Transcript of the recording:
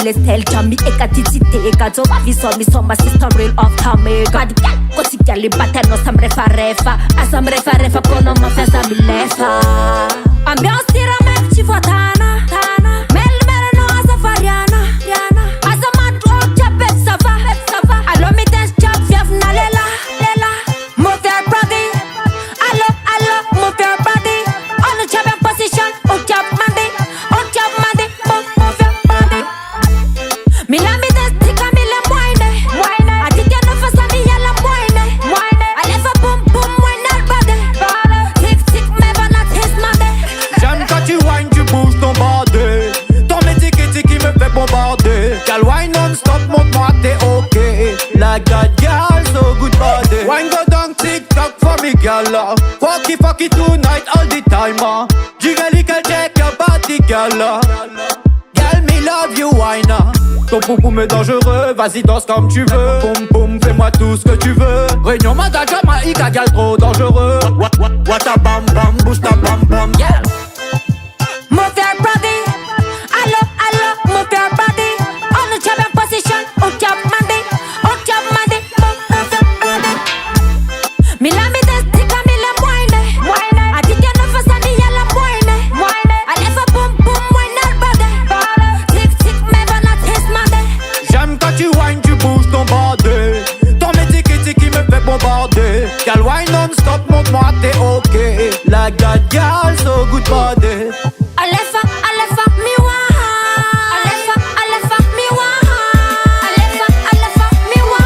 le style Jamie eka titite eka JAOVAVY saw me so my sister real off time God gal kosi gal bata no sam refa asam refa kono ma fesa mi lefa ambiance tira mek ci fotana mel no asafariana asama do chapet sava allo mi dance chap fiaf na lela move your body allo move your body on the chap position on chap mandi move your body mi la mi dance tika mi le moine atike no fasa mi yala moine alefa boom moine al body tic me va not his mande. J'aime quand tu whine, tu bouges ton bordé. Ton métier qui me fait bombarder. Gal wine non-stop, montre-moi t'es ok. Like that gal, so good body. Wine go down TikTok for me gal. Fucky tonight all the time. Jiggle check your body gal. Gal me love you wine. Ton poum est dangereux, vas-y danse comme tu veux. Poum fais-moi tout ce que tu veux. Réunion Madagascar, Jamaïque, gal trop dangereux. What a bam bam, boost a bam bam, yeah. Move your body, allo, move your body. On the chap position, on chap mandi, move your body. Mi la mi dance tika mi le moine. Atike no fasa mi yala moine. Alefa boom moine al body. Tic me va not his mande. J'aime quand tu whine, tu bouges ton bordé. Ton métier qui me fait bombarder. Gal wine non-stop, montre-moi t'es ok. Like that gal, so good body. Alefa mi wa. Alefa mi wa. Alefa mi wa.